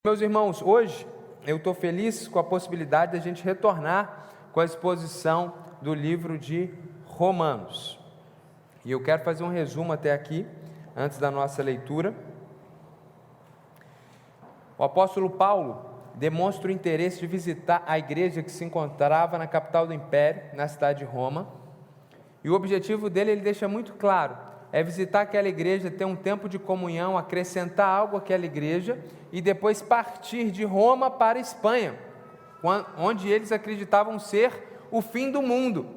Meus irmãos, hoje eu estou feliz com a possibilidade de a gente retornar com a exposição do livro de Romanos. E eu quero fazer um resumo até aqui, antes da nossa leitura. O apóstolo Paulo demonstra o interesse de visitar a igreja que se encontrava na capital do império, na cidade de Roma. E o objetivo dele, ele deixa muito claro, é visitar aquela igreja, ter um tempo de comunhão, acrescentar algo àquela igreja e depois partir de Roma para a Espanha, onde eles acreditavam ser o fim do mundo,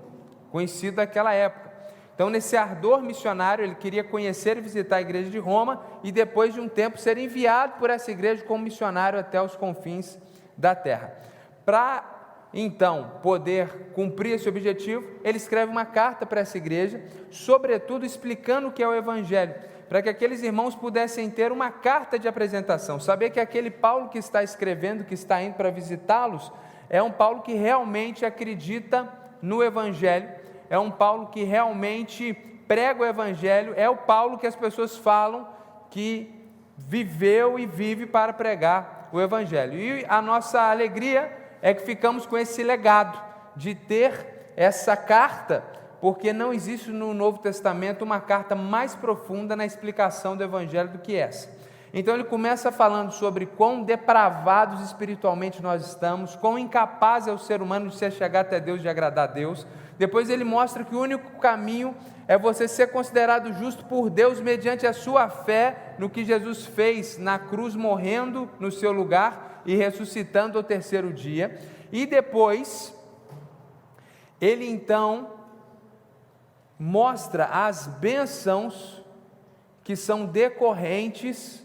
conhecido naquela época. Então, nesse ardor missionário, ele queria conhecer e visitar a igreja de Roma e depois de um tempo ser enviado por essa igreja como missionário até os confins da terra. Para então poder cumprir esse objetivo, ele escreve uma carta para essa igreja, sobretudo explicando o que é o Evangelho, para que aqueles irmãos pudessem ter uma carta de apresentação, saber que aquele Paulo que está escrevendo, que está indo para visitá-los, é um Paulo que realmente acredita no Evangelho, é um Paulo que realmente prega o Evangelho, é o Paulo que as pessoas falam que viveu e vive para pregar o Evangelho. E a nossa alegria é que ficamos com esse legado de ter essa carta, porque não existe no Novo Testamento uma carta mais profunda na explicação do Evangelho do que essa. Então ele começa falando sobre quão depravados espiritualmente nós estamos, quão incapaz é o ser humano de se chegar até Deus, de agradar a Deus. Depois ele mostra que o único caminho é você ser considerado justo por Deus mediante a sua fé no que Jesus fez na cruz, morrendo no seu lugar e ressuscitando ao terceiro dia. E depois ele então mostra as bênçãos que são decorrentes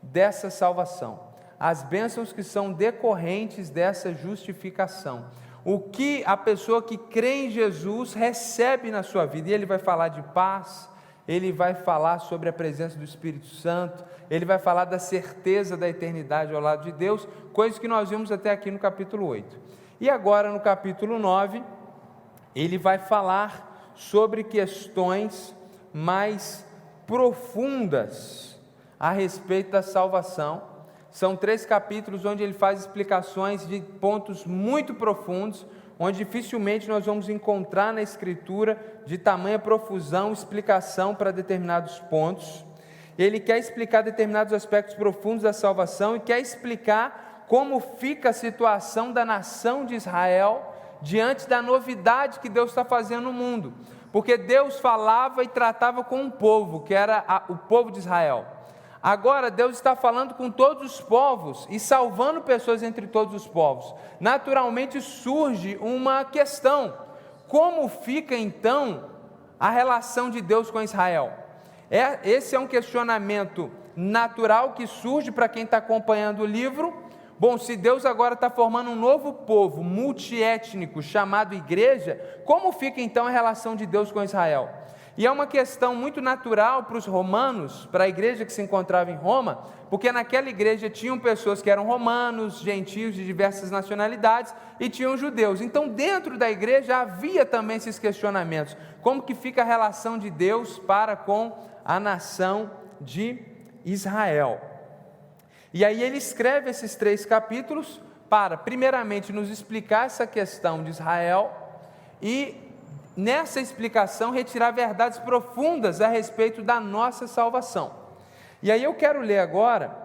dessa salvação, as bênçãos que são decorrentes dessa justificação, o que a pessoa que crê em Jesus recebe na sua vida. E ele vai falar de paz, ele vai falar sobre a presença do Espírito Santo, ele vai falar da certeza da eternidade ao lado de Deus, coisas que nós vimos até aqui no capítulo 8. E agora no capítulo 9, ele vai falar sobre questões mais profundas a respeito da salvação. São 3 capítulos onde ele faz explicações de pontos muito profundos, onde dificilmente nós vamos encontrar na Escritura de tamanha profusão, explicação para determinados pontos. Ele quer explicar determinados aspectos profundos da salvação e quer explicar como fica a situação da nação de Israel diante da novidade que Deus está fazendo no mundo, porque Deus falava e tratava com um povo, que era o povo de Israel. Agora Deus está falando com todos os povos e salvando pessoas entre todos os povos. Naturalmente surge uma questão: como fica então a relação de Deus com Israel? Esse é um questionamento natural que surge para quem está acompanhando o livro. Bom, se Deus agora está formando um novo povo multiétnico chamado igreja, como fica então a relação de Deus com Israel? E é uma questão muito natural para os romanos, para a igreja que se encontrava em Roma, porque naquela igreja tinham pessoas que eram romanos, gentios de diversas nacionalidades, e tinham judeus. Então dentro da igreja havia também esses questionamentos: como que fica a relação de Deus para com a nação de Israel? E aí ele escreve esses 3 capítulos para, primeiramente, nos explicar essa questão de Israel e, nessa explicação, retirar verdades profundas a respeito da nossa salvação. E aí eu quero ler agora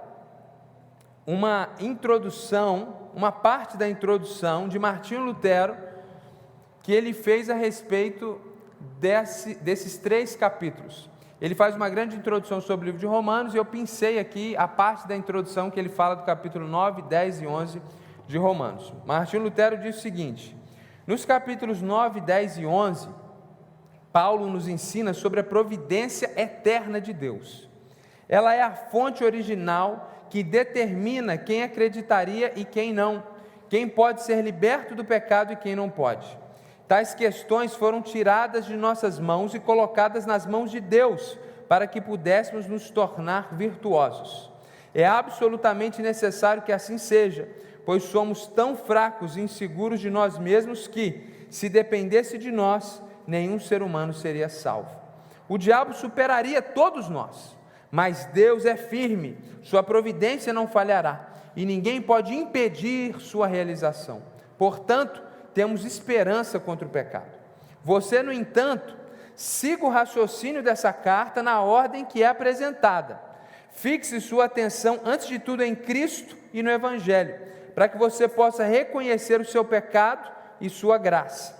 uma introdução, uma parte da introdução de Martinho Lutero, que ele fez a respeito desses 3 capítulos. Ele faz uma grande introdução sobre o livro de Romanos, e eu pensei aqui a parte da introdução que ele fala do capítulo 9, 10 e 11 de Romanos. Martinho Lutero diz o seguinte: nos capítulos 9, 10 e 11, Paulo nos ensina sobre a providência eterna de Deus. Ela é a fonte original que determina quem acreditaria e quem não, quem pode ser liberto do pecado e quem não pode. Tais questões foram tiradas de nossas mãos e colocadas nas mãos de Deus, para que pudéssemos nos tornar virtuosos. É absolutamente necessário que assim seja, pois somos tão fracos e inseguros de nós mesmos que, se dependesse de nós, nenhum ser humano seria salvo. O diabo superaria todos nós, mas Deus é firme, sua providência não falhará. e ninguém pode impedir sua realização. Portanto, temos esperança contra o pecado. Você, no entanto, siga o raciocínio dessa carta na ordem que é apresentada. Fixe sua atenção, antes de tudo, em Cristo e no Evangelho, para que você possa reconhecer o seu pecado e sua graça.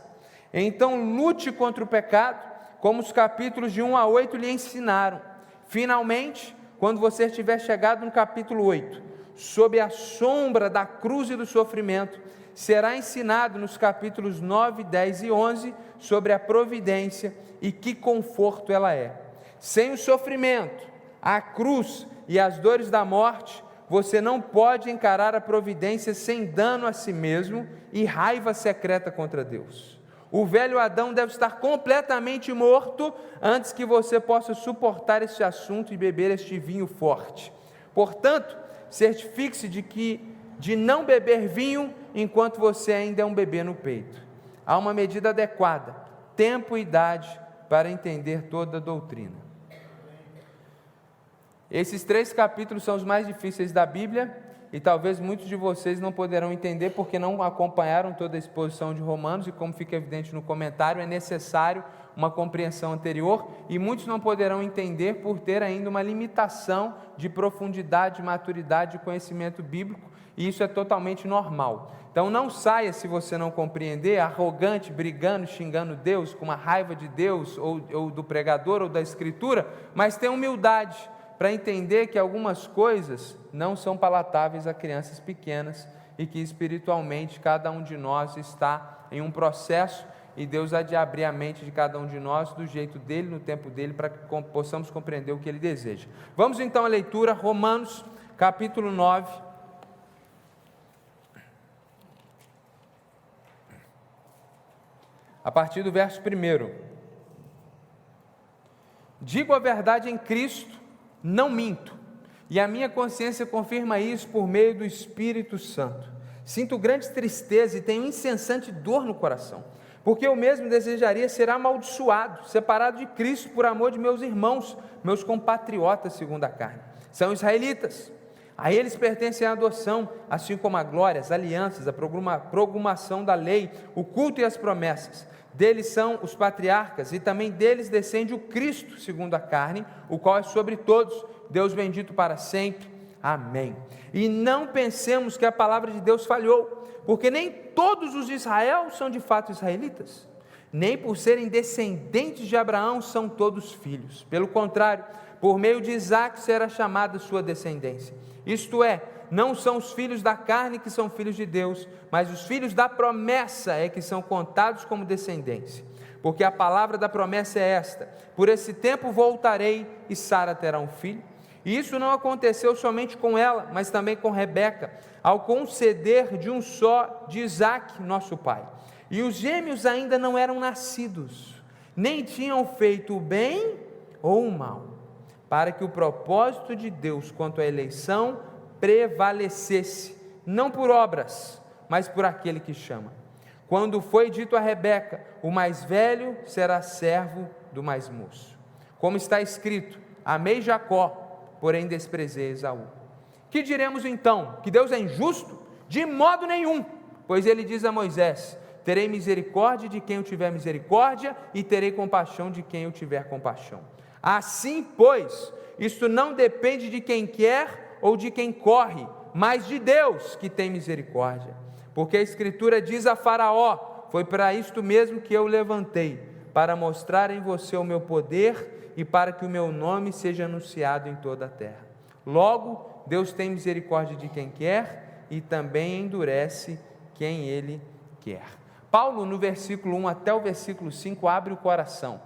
Então, lute contra o pecado, como os capítulos de 1 a 8 lhe ensinaram. Finalmente, quando você estiver chegado no capítulo 8, sob a sombra da cruz e do sofrimento, será ensinado nos capítulos 9, 10 e 11 sobre a providência e que conforto ela é. Sem o sofrimento, a cruz e as dores da morte, você não pode encarar a providência sem dano a si mesmo e raiva secreta contra Deus. O velho Adão deve estar completamente morto antes que você possa suportar este assunto e beber este vinho forte. Portanto, certifique-se de não beber vinho enquanto você ainda é um bebê no peito. Há uma medida adequada, tempo e idade para entender toda a doutrina. Esses 3 capítulos são os mais difíceis da Bíblia e talvez muitos de vocês não poderão entender porque não acompanharam toda a exposição de Romanos, e como fica evidente no comentário, é necessário uma compreensão anterior, e muitos não poderão entender por ter ainda uma limitação de profundidade, maturidade e conhecimento bíblico, e isso é totalmente normal. Então não saia, se você não compreender, arrogante, brigando, xingando Deus, com uma raiva de Deus, ou do pregador, ou da Escritura, mas tenha humildade para entender que algumas coisas não são palatáveis a crianças pequenas e que espiritualmente cada um de nós está em um processo e Deus há de abrir a mente de cada um de nós do jeito dele, no tempo dele, para que possamos compreender o que ele deseja. Vamos então à leitura, Romanos capítulo 9. A partir do verso 1. Digo a verdade em Cristo, não minto, e a minha consciência confirma isso por meio do Espírito Santo. Sinto grande tristeza e tenho incessante dor no coração, porque eu mesmo desejaria ser amaldiçoado, separado de Cristo por amor de meus irmãos, meus compatriotas segundo a carne. São israelitas, a eles pertencem a adoção, assim como a glória, as alianças, a promulgação da lei, o culto e as promessas. Deles são os patriarcas, e também deles descende o Cristo, segundo a carne, o qual é sobre todos, Deus bendito para sempre. Amém. E não pensemos que a palavra de Deus falhou, porque nem todos os de Israel são de fato israelitas, nem por serem descendentes de Abraão são todos filhos. Pelo contrário, por meio de Isaque será chamada sua descendência. Isto é, não são os filhos da carne que são filhos de Deus, mas os filhos da promessa é que são contados como descendência. Porque a palavra da promessa é esta: por esse tempo voltarei e Sara terá um filho. E isso não aconteceu somente com ela, mas também com Rebeca, ao conceder de um só de Isaque, nosso pai. E os gêmeos ainda não eram nascidos, nem tinham feito o bem ou o mal, para que o propósito de Deus quanto à eleição prevalecesse, não por obras, mas por aquele que chama. Quando foi dito a Rebeca: o mais velho será servo do mais moço. Como está escrito: amei Jacó, porém desprezei Esaú. Que diremos então? Que Deus é injusto? De modo nenhum, pois ele diz a Moisés: terei misericórdia de quem eu tiver misericórdia, e terei compaixão de quem eu tiver compaixão. Assim, pois, isto não depende de quem quer ou de quem corre, mas de Deus que tem misericórdia. Porque a Escritura diz a Faraó: foi para isto mesmo que eu levantei, para mostrar em você o meu poder e para que o meu nome seja anunciado em toda a terra. Logo, Deus tem misericórdia de quem quer e também endurece quem Ele quer. Paulo, no versículo 1 até o versículo 5, abre o coração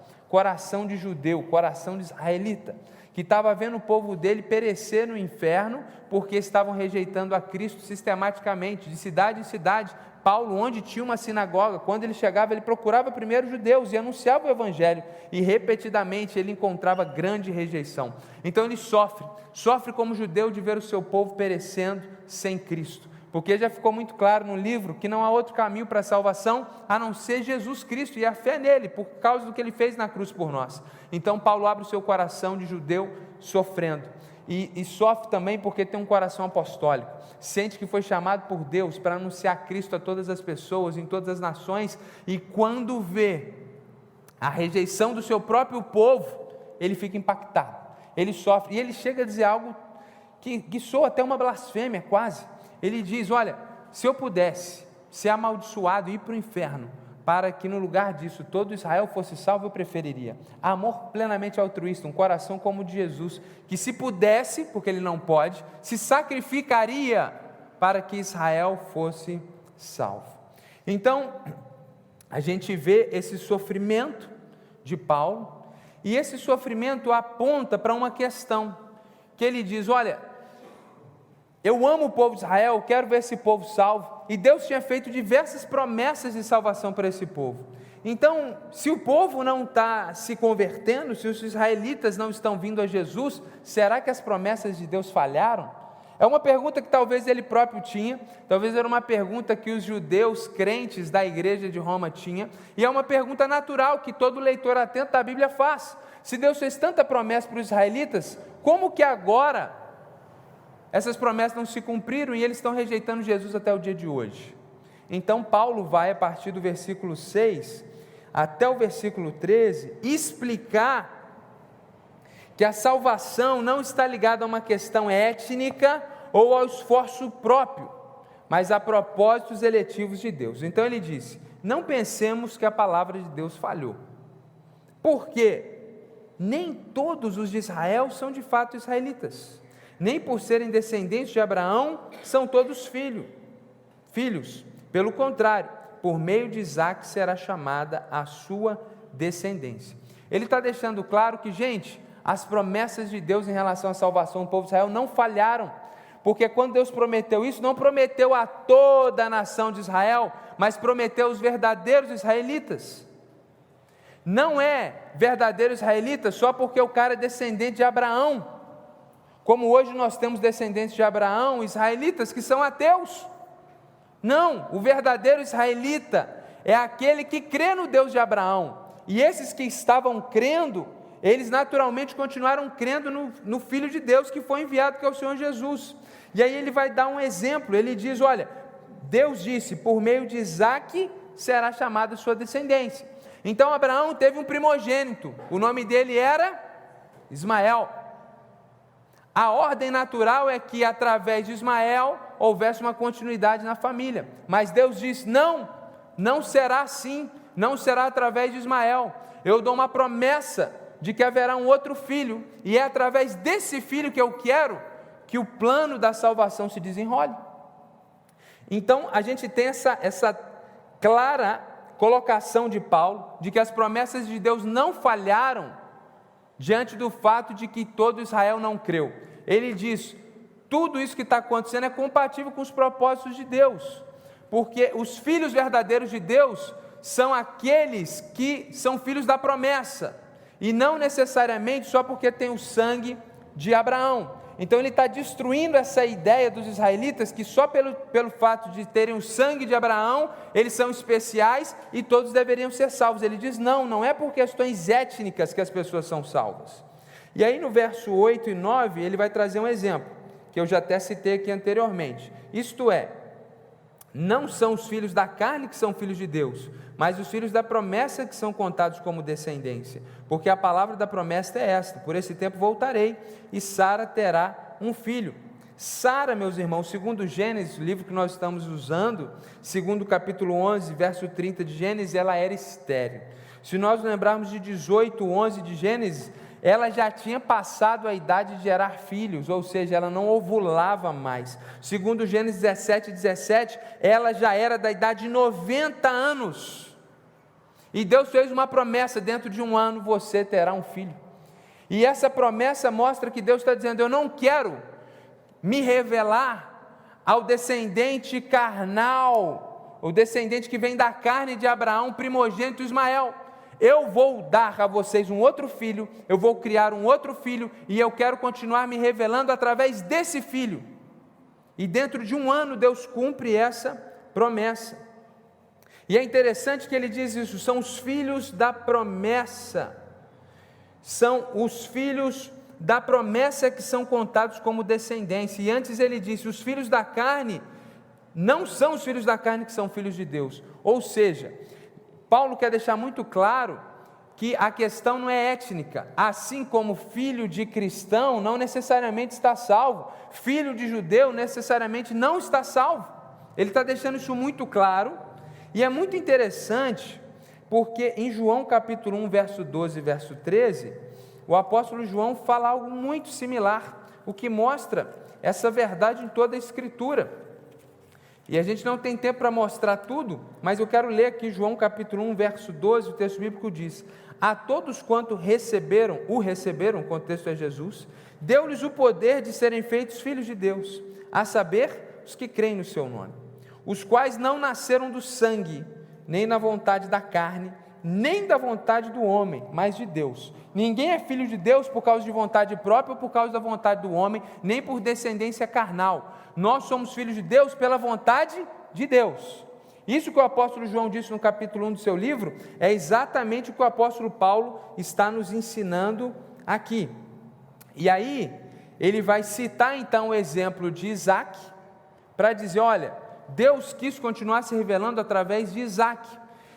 de judeu, coração de israelita, que estava vendo o povo dele perecer no inferno, porque estavam rejeitando a Cristo sistematicamente, de cidade em cidade. Paulo, onde tinha uma sinagoga, quando ele chegava, ele procurava primeiro judeus e anunciava o evangelho, e repetidamente ele encontrava grande rejeição. Então ele sofre como judeu de ver o seu povo perecendo sem Cristo, porque já ficou muito claro no livro que não há outro caminho para a salvação a não ser Jesus Cristo e a fé nele, por causa do que ele fez na cruz por nós. Então Paulo abre o seu coração de judeu sofrendo, e sofre também porque tem um coração apostólico, sente que foi chamado por Deus para anunciar Cristo a todas as pessoas, em todas as nações, e quando vê a rejeição do seu próprio povo, ele fica impactado, ele sofre, e ele chega a dizer algo que soa até uma blasfêmia quase. Ele diz: olha, se eu pudesse ser amaldiçoado e ir para o inferno, para que no lugar disso todo Israel fosse salvo, eu preferiria. Amor plenamente altruísta, um coração como o de Jesus, que se pudesse, porque ele não pode, se sacrificaria para que Israel fosse salvo. Então, a gente vê esse sofrimento de Paulo, e esse sofrimento aponta para uma questão, que ele diz: olha, eu amo o povo de Israel, quero ver esse povo salvo, e Deus tinha feito diversas promessas de salvação para esse povo. Então, se o povo não está se convertendo, se os israelitas não estão vindo a Jesus, será que as promessas de Deus falharam? É uma pergunta que talvez ele próprio tinha, talvez era uma pergunta que os judeus crentes da igreja de Roma tinham, e é uma pergunta natural que todo leitor atento da Bíblia faz. Se Deus fez tanta promessa para os israelitas, como que agora essas promessas não se cumpriram e eles estão rejeitando Jesus até o dia de hoje? Então Paulo vai, a partir do versículo 6 até o versículo 13, explicar que a salvação não está ligada a uma questão étnica ou ao esforço próprio, mas a propósitos eletivos de Deus. Então ele disse: não pensemos que a palavra de Deus falhou, porque nem todos os de Israel são de fato israelitas, nem por serem descendentes de Abraão são todos filhos. Pelo contrário, por meio de Isaque será chamada a sua descendência. Ele está deixando claro que, gente, as promessas de Deus em relação à salvação do povo de Israel não falharam, porque quando Deus prometeu isso, não prometeu a toda a nação de Israel, mas prometeu aos verdadeiros israelitas. Não é verdadeiro israelita só porque o cara é descendente de Abraão, como hoje nós temos descendentes de Abraão, israelitas que são ateus. Não, o verdadeiro israelita é aquele que crê no Deus de Abraão, e esses que estavam crendo, eles naturalmente continuaram crendo no Filho de Deus que foi enviado, que é o Senhor Jesus. E aí ele vai dar um exemplo, ele diz: olha, Deus disse, por meio de Isaque será chamada sua descendência. Então Abraão teve um primogênito, o nome dele era Ismael. A ordem natural é que através de Ismael houvesse uma continuidade na família, mas Deus disse: não será assim, não será através de Ismael, eu dou uma promessa de que haverá um outro filho, e é através desse filho que eu quero que o plano da salvação se desenrole. Então a gente tem essa clara colocação de Paulo, de que as promessas de Deus não falharam, diante do fato de que todo Israel não creu. Ele diz: tudo isso que está acontecendo é compatível com os propósitos de Deus, porque os filhos verdadeiros de Deus são aqueles que são filhos da promessa, e não necessariamente só porque tem o sangue de Abraão. Então ele está destruindo essa ideia dos israelitas, que só pelo fato de terem o sangue de Abraão, eles são especiais e todos deveriam ser salvos. Ele diz: não é por questões étnicas que as pessoas são salvas. E aí no verso 8 e 9, ele vai trazer um exemplo, que eu já até citei aqui anteriormente. Isto é, não são os filhos da carne que são filhos de Deus, mas os filhos da promessa que são contados como descendência, porque a palavra da promessa é esta: por esse tempo voltarei, e Sara terá um filho. Sara, meus irmãos, segundo Gênesis, o livro que nós estamos usando, segundo o capítulo 11, verso 30 de Gênesis, ela era estéril. Se nós lembrarmos de 18, 11 de Gênesis, ela já tinha passado a idade de gerar filhos, ou seja, ela não ovulava mais. Segundo Gênesis 17, ela já era da idade de 90 anos, e Deus fez uma promessa: dentro de um ano você terá um filho. E essa promessa mostra que Deus está dizendo: eu não quero me revelar ao descendente carnal, o descendente que vem da carne de Abraão, primogênito Ismael. Eu vou dar a vocês um outro filho, eu vou criar um outro filho, e eu quero continuar me revelando através desse filho. E dentro de um ano Deus cumpre essa promessa. E é interessante que ele diz isso: são os filhos da promessa, são os filhos da promessa que são contados como descendência. E antes ele disse: os filhos da carne não são os filhos da carne que são filhos de Deus. Ou seja, Paulo quer deixar muito claro que a questão não é étnica. Assim como filho de cristão não necessariamente está salvo, filho de judeu necessariamente não está salvo. Ele está deixando isso muito claro, e é muito interessante, porque em João capítulo 1, verso 12 e verso 13, o apóstolo João fala algo muito similar, o que mostra essa verdade em toda a Escritura. E a gente não tem tempo para mostrar tudo, mas eu quero ler aqui João capítulo 1, verso 12, o texto bíblico diz: a todos quanto receberam, o contexto é Jesus, deu-lhes o poder de serem feitos filhos de Deus, a saber, os que creem no seu nome, os quais não nasceram do sangue, nem na vontade da carne, nem da vontade do homem, mas de Deus. Ninguém é filho de Deus por causa de vontade própria ou por causa da vontade do homem, nem por descendência carnal. Nós somos filhos de Deus pela vontade de Deus. Isso que o apóstolo João disse no capítulo 1 do seu livro, é exatamente o que o apóstolo Paulo está nos ensinando aqui. E aí, ele vai citar então o exemplo de Isaac, para dizer: olha, Deus quis continuar se revelando através de Isaac,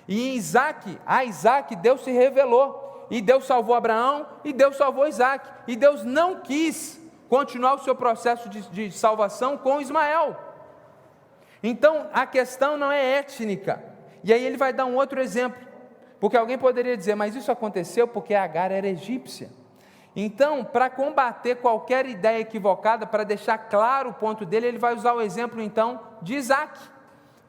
e em Isaac, a Isaac Deus se revelou, e Deus salvou Abraão, e Deus salvou Isaac, e Deus não quis continuar o seu processo de salvação com Ismael. Então a questão não é étnica. E aí ele vai dar um outro exemplo, porque alguém poderia dizer: mas isso aconteceu porque Agar era egípcia. Então, para combater qualquer ideia equivocada, para deixar claro o ponto dele, ele vai usar o exemplo então de Isaac,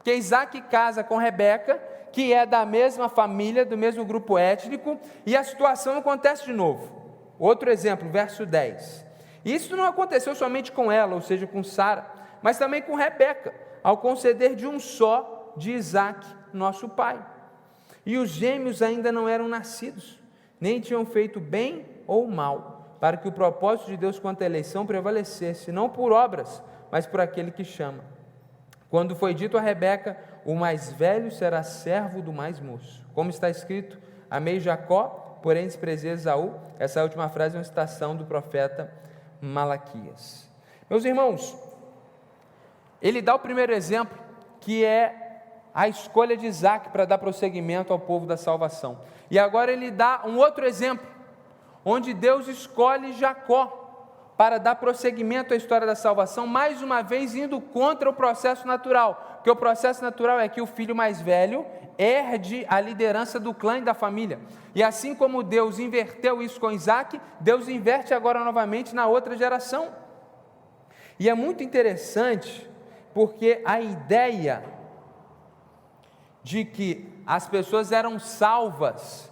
que Isaac casa com Rebeca, que é da mesma família, do mesmo grupo étnico, e a situação acontece de novo. Outro exemplo, verso 10. Isso não aconteceu somente com ela, ou seja, com Sara, mas também com Rebeca, ao conceder de um só de Isaac, nosso pai. E os gêmeos ainda não eram nascidos, nem tinham feito bem ou mal, para que o propósito de Deus quanto à eleição prevalecesse, não por obras, mas por aquele que chama. Quando foi dito a Rebeca: o mais velho será servo do mais moço, como está escrito: amei Jacó, porém desprezei Esaú. Essa última frase é uma citação do profeta Malaquias. Meus irmãos, ele dá o primeiro exemplo, que é a escolha de Isaac para dar prosseguimento ao povo da salvação. E agora ele dá um outro exemplo, onde Deus escolhe Jacó para dar prosseguimento à história da salvação, mais uma vez indo contra o processo natural, porque o processo natural é que o filho mais velho herde a liderança do clã e da família, e assim como Deus inverteu isso com Isaac, Deus inverte agora novamente na outra geração. E é muito interessante, porque a ideia de que as pessoas eram salvas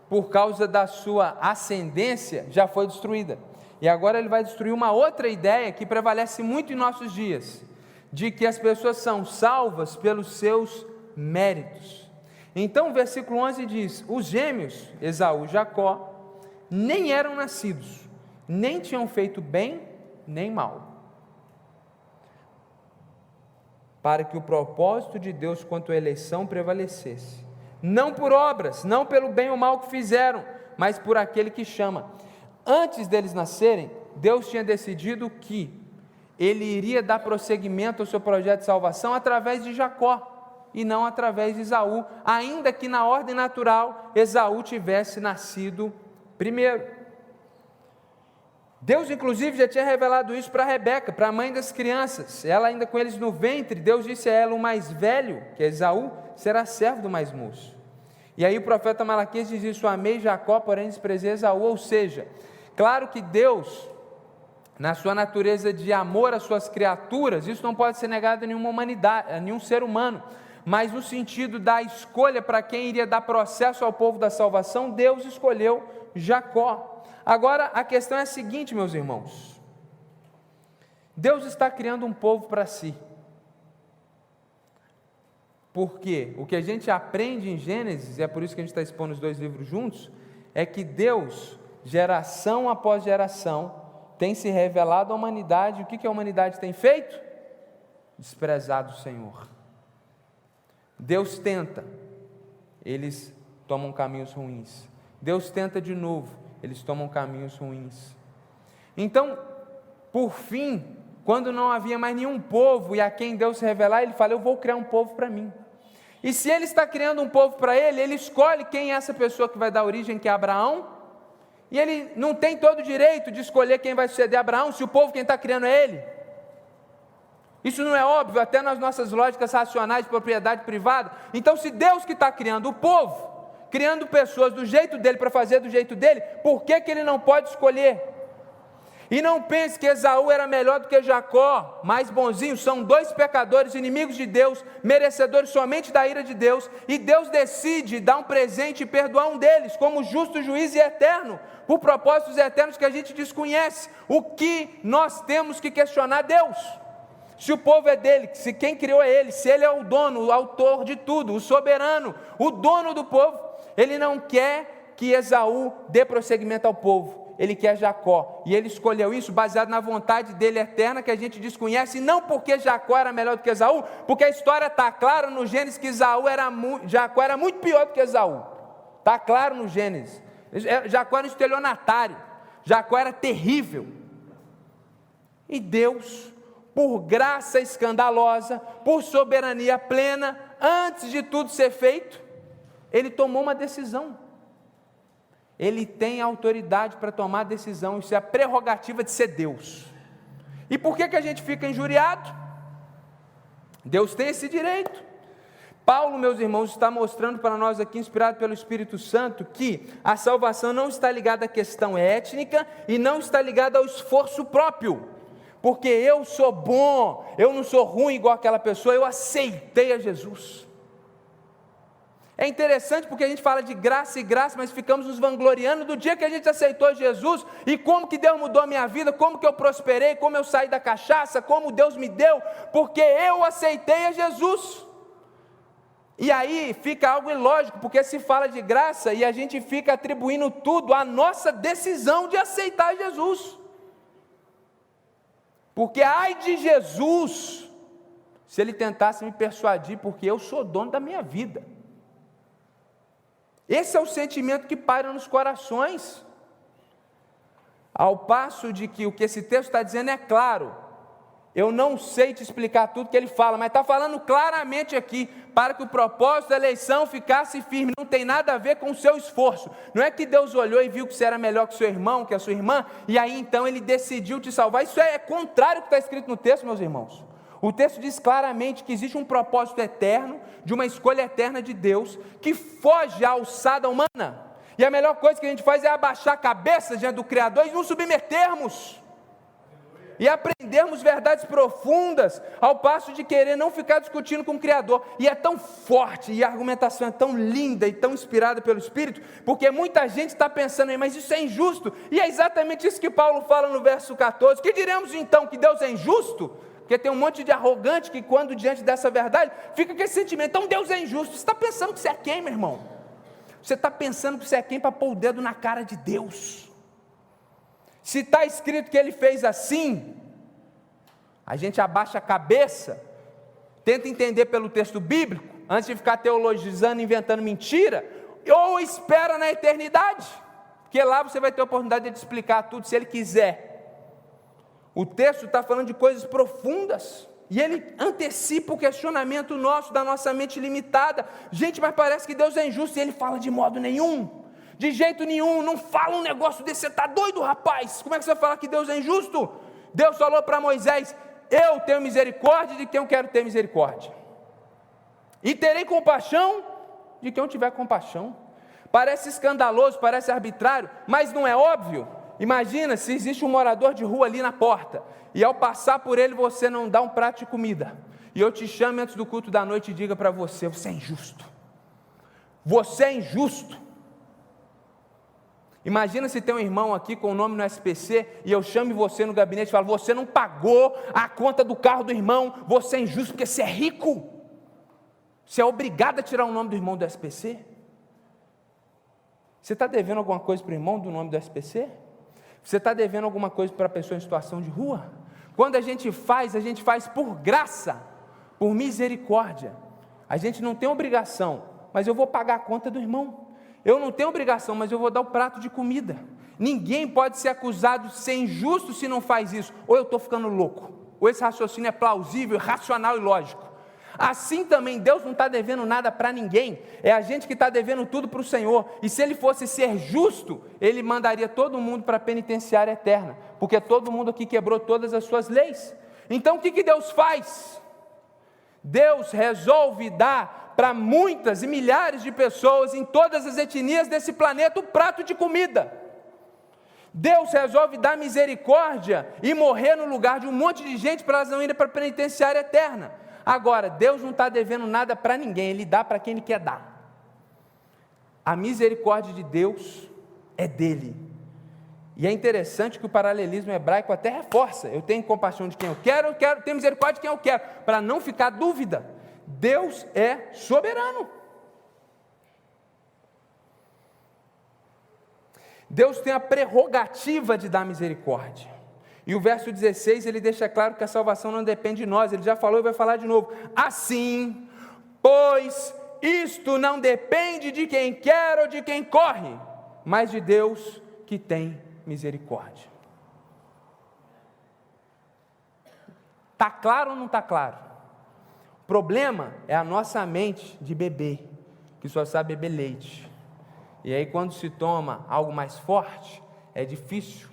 por causa da sua ascendência já foi destruída. E agora ele vai destruir uma outra ideia que prevalece muito em nossos dias, de que as pessoas são salvas pelos seus méritos. Então o versículo 11 diz: os gêmeos, Esaú e Jacó, nem eram nascidos, nem tinham feito bem nem mal, para que o propósito de Deus quanto à eleição prevalecesse, não por obras, não pelo bem ou mal que fizeram, mas por aquele que chama. Antes deles nascerem, Deus tinha decidido que Ele iria dar prosseguimento ao seu projeto de salvação através de Jacó, e não através de Esaú, ainda que na ordem natural, Esaú tivesse nascido primeiro. Deus inclusive já tinha revelado isso para Rebeca, para a mãe das crianças, ela ainda com eles no ventre. Deus disse a ela: o mais velho, que é Esaú, será servo do mais moço. E aí o profeta Malaquias diz isso: amei Jacó, porém desprezei Esaú. Ou seja, claro que Deus, na sua natureza de amor às suas criaturas, isso não pode ser negado a nenhuma humanidade, a nenhum ser humano, mas no sentido da escolha para quem iria dar processo ao povo da salvação, Deus escolheu Jacó. Agora a questão é a seguinte, meus irmãos: Deus está criando um povo para si, porque o que a gente aprende em Gênesis, e é por isso que a gente está expondo os dois livros juntos, é que Deus, geração após geração, tem se revelado à humanidade. O que a humanidade tem feito? Desprezado o Senhor. Deus tenta, eles tomam caminhos ruins. Deus tenta de novo, eles tomam caminhos ruins. Então, por fim, quando não havia mais nenhum povo e a quem Deus se revelar, ele fala: eu vou criar um povo para mim. E se ele está criando um povo para ele, ele escolhe quem é essa pessoa que vai dar origem, que é Abraão, e ele não tem todo o direito de escolher quem vai suceder Abraão, se o povo quem está criando é ele. Isso não é óbvio, até nas nossas lógicas racionais de propriedade privada? Então, se Deus que está criando o povo, criando pessoas do jeito dele, para fazer do jeito dele, por que ele não pode escolher? E não pense que Esaú era melhor do que Jacó, mais bonzinho. São dois pecadores, inimigos de Deus, merecedores somente da ira de Deus, e Deus decide dar um presente e perdoar um deles, como justo juiz e eterno, por propósitos eternos que a gente desconhece. O que nós temos que questionar Deus? Se o povo é dele, se quem criou é ele, se ele é o dono, o autor de tudo, o soberano, o dono do povo, ele não quer que Esaú dê prosseguimento ao povo. Ele quer Jacó, e ele escolheu isso baseado na vontade dele eterna, que a gente desconhece, e não porque Jacó era melhor do que Esaú, porque a história está clara no Gênesis que Jacó era muito pior do que Esaú, está claro no Gênesis. Jacó era um estelionatário, Jacó era terrível, e Deus, por graça escandalosa, por soberania plena, antes de tudo ser feito, ele tomou uma decisão. Ele tem autoridade para tomar decisão, isso é a prerrogativa de ser Deus. E por que a gente fica injuriado? Deus tem esse direito. Paulo, meus irmãos, está mostrando para nós aqui, inspirado pelo Espírito Santo, que a salvação não está ligada à questão étnica e não está ligada ao esforço próprio, porque eu sou bom, eu não sou ruim igual aquela pessoa, eu aceitei a Jesus. É interessante porque a gente fala de graça e graça, mas ficamos nos vangloriando do dia que a gente aceitou Jesus, e como que Deus mudou a minha vida, como que eu prosperei, como eu saí da cachaça, como Deus me deu, porque eu aceitei a Jesus. E aí fica algo ilógico, porque se fala de graça e a gente fica atribuindo tudo à nossa decisão de aceitar Jesus. Porque ai de Jesus, se ele tentasse me persuadir, porque eu sou dono da minha vida. Esse é o sentimento que paira nos corações, ao passo de que o que esse texto está dizendo é claro. Eu não sei te explicar tudo que ele fala, mas está falando claramente aqui, para que o propósito da eleição ficasse firme, não tem nada a ver com o seu esforço. Não é que Deus olhou e viu que você era melhor que seu irmão, que a sua irmã, e aí então ele decidiu te salvar. Isso é contrário ao que está escrito no texto, meus irmãos. O texto diz claramente que existe um propósito eterno, de uma escolha eterna de Deus, que foge à alçada humana, e a melhor coisa que a gente faz é abaixar a cabeça diante do Criador e nos submetermos, e aprendermos verdades profundas, ao passo de querer não ficar discutindo com o Criador. E é tão forte, e a argumentação é tão linda e tão inspirada pelo Espírito, porque muita gente está pensando, mas isso é injusto, e é exatamente isso que Paulo fala no verso 14, que diremos então, que Deus é injusto? Porque tem um monte de arrogante que quando diante dessa verdade, fica com esse sentimento, então Deus é injusto. Você está pensando que você é quem, meu irmão? Você está pensando que você é quem para pôr o dedo na cara de Deus? Se está escrito que Ele fez assim, a gente abaixa a cabeça, tenta entender pelo texto bíblico, antes de ficar teologizando, inventando mentira, ou espera na eternidade, porque lá você vai ter a oportunidade de explicar tudo, se Ele quiser. O texto está falando de coisas profundas, e ele antecipa o questionamento nosso, da nossa mente limitada. Gente, mas parece que Deus é injusto, e ele fala de modo nenhum, de jeito nenhum, não fala um negócio desse, você está doido, rapaz? Como é que você vai falar que Deus é injusto? Deus falou para Moisés, eu tenho misericórdia de quem eu quero ter misericórdia, e terei compaixão de quem eu tiver compaixão. Parece escandaloso, parece arbitrário, mas não é óbvio? Imagina se existe um morador de rua ali na porta, e ao passar por ele você não dá um prato de comida, e eu te chamo antes do culto da noite e diga para você, você é injusto, você é injusto. Imagina se tem um irmão aqui com o nome no SPC, e eu chamo você no gabinete e falo, você não pagou a conta do carro do irmão, você é injusto porque você é rico, você é obrigado a tirar o nome do irmão do SPC. Você está devendo alguma coisa para o irmão do nome do SPC? Você está devendo alguma coisa para a pessoa em situação de rua? Quando a gente faz por graça, por misericórdia. A gente não tem obrigação, mas eu vou pagar a conta do irmão. Eu não tenho obrigação, mas eu vou dar o prato de comida. Ninguém pode ser acusado de ser injusto se não faz isso. Ou eu estou ficando louco, ou esse raciocínio é plausível, racional e lógico. Assim também Deus não está devendo nada para ninguém, é a gente que está devendo tudo para o Senhor. E se Ele fosse ser justo, Ele mandaria todo mundo para a penitenciária eterna, porque todo mundo aqui quebrou todas as suas leis. Então o que Deus faz? Deus resolve dar para muitas e milhares de pessoas em todas as etnias desse planeta um prato de comida. Deus resolve dar misericórdia e morrer no lugar de um monte de gente para elas não irem para a penitenciária eterna. Agora, Deus não está devendo nada para ninguém, Ele dá para quem Ele quer dar. A misericórdia de Deus é dele. E é interessante que o paralelismo hebraico até reforça: eu tenho compaixão de quem eu quero ter misericórdia de quem eu quero, para não ficar dúvida, Deus é soberano. Deus tem a prerrogativa de dar misericórdia. E o verso 16, ele deixa claro que a salvação não depende de nós. Ele já falou e vai falar de novo. Assim, pois isto não depende de quem quer ou de quem corre, mas de Deus que tem misericórdia. Está claro ou não está claro? O problema é a nossa mente de bebê, que só sabe beber leite. E aí quando se toma algo mais forte, é difícil.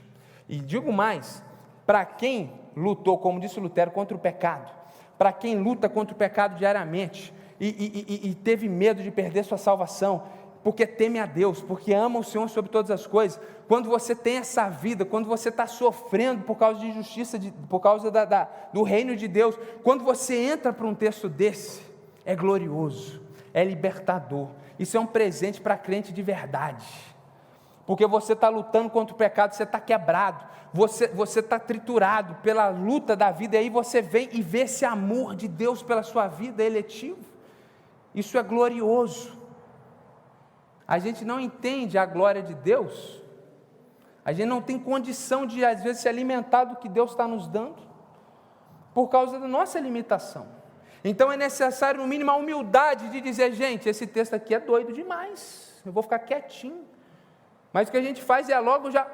E digo mais, para quem lutou, como disse Lutero, contra o pecado, para quem luta contra o pecado diariamente, e teve medo de perder sua salvação, porque teme a Deus, porque ama o Senhor sobre todas as coisas, quando você tem essa vida, quando você está sofrendo por causa de injustiça, por causa do reino de Deus, quando você entra para um texto desse, é glorioso, é libertador. Isso é um presente para crente de verdade, porque você está lutando contra o pecado, você está quebrado, você está triturado pela luta da vida, e aí você vem e vê esse amor de Deus pela sua vida eletivo. Isso é glorioso. A gente não entende a glória de Deus, a gente não tem condição de às vezes se alimentar do que Deus está nos dando, por causa da nossa limitação. Então é necessário no mínimo a humildade de dizer: gente, esse texto aqui é doido demais, eu vou ficar quietinho. Mas o que a gente faz é logo já...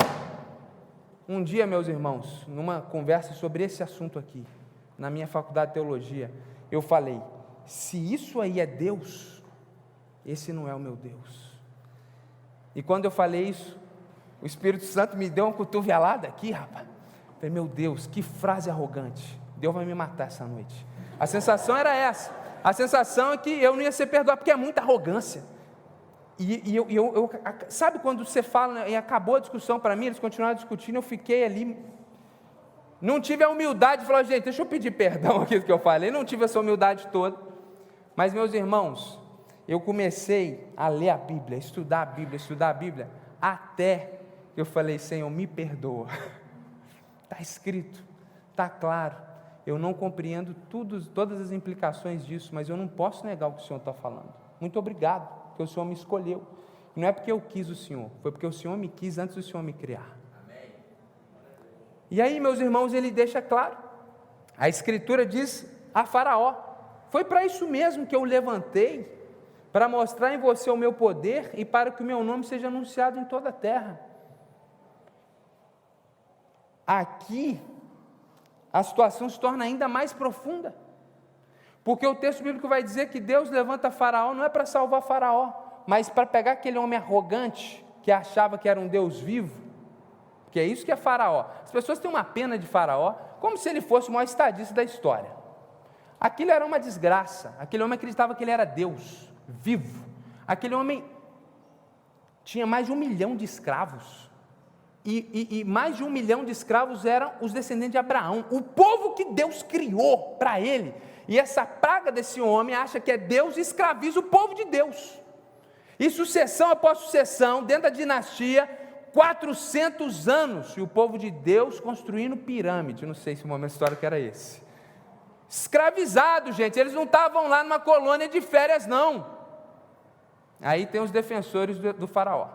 Um dia, meus irmãos, numa conversa sobre esse assunto aqui, na minha faculdade de teologia, eu falei: se isso aí é Deus, esse não é o meu Deus. E quando eu falei isso, o Espírito Santo me deu uma cotovelada aqui, rapaz. Eu falei: meu Deus, que frase arrogante, Deus vai me matar essa noite. A sensação era essa, a sensação é que eu não ia ser perdoado, porque é muita arrogância. Sabe quando você fala, e acabou a discussão para mim, eles continuaram discutindo, eu fiquei ali, não tive a humildade de falar: gente, deixa eu pedir perdão aqui do que eu falei, não tive essa humildade toda. Mas, meus irmãos, eu comecei a ler a Bíblia, estudar a Bíblia, até que eu falei: Senhor, me perdoa, está escrito, está claro, eu não compreendo todas as implicações disso, mas eu não posso negar o que o Senhor está falando. Muito obrigado, porque o Senhor me escolheu. Não é porque eu quis o Senhor, foi porque o Senhor me quis antes do Senhor me criar. Amém. E aí, meus irmãos, ele deixa claro, a Escritura diz a Faraó: foi para isso mesmo que eu o levantei, para mostrar em você o meu poder e para que o meu nome seja anunciado em toda a terra. Aqui, a situação se torna ainda mais profunda, porque o texto bíblico vai dizer que Deus levanta Faraó, não é para salvar Faraó, mas para pegar aquele homem arrogante, que achava que era um Deus vivo, que é isso que é Faraó. As pessoas têm uma pena de Faraó, como se ele fosse o maior estadista da história. Aquilo era uma desgraça, aquele homem acreditava que ele era Deus, vivo. Aquele homem tinha mais de 1 milhão de escravos, e mais de 1 milhão de escravos eram os descendentes de Abraão, o povo que Deus criou para ele. E essa praga desse homem acha que é Deus e escraviza o povo de Deus. E sucessão após sucessão, dentro da dinastia, 400 anos, e o povo de Deus construindo pirâmide. Não sei se o momento histórico era esse. Escravizado, gente, eles não estavam lá numa colônia de férias, não. Aí tem os defensores do Faraó.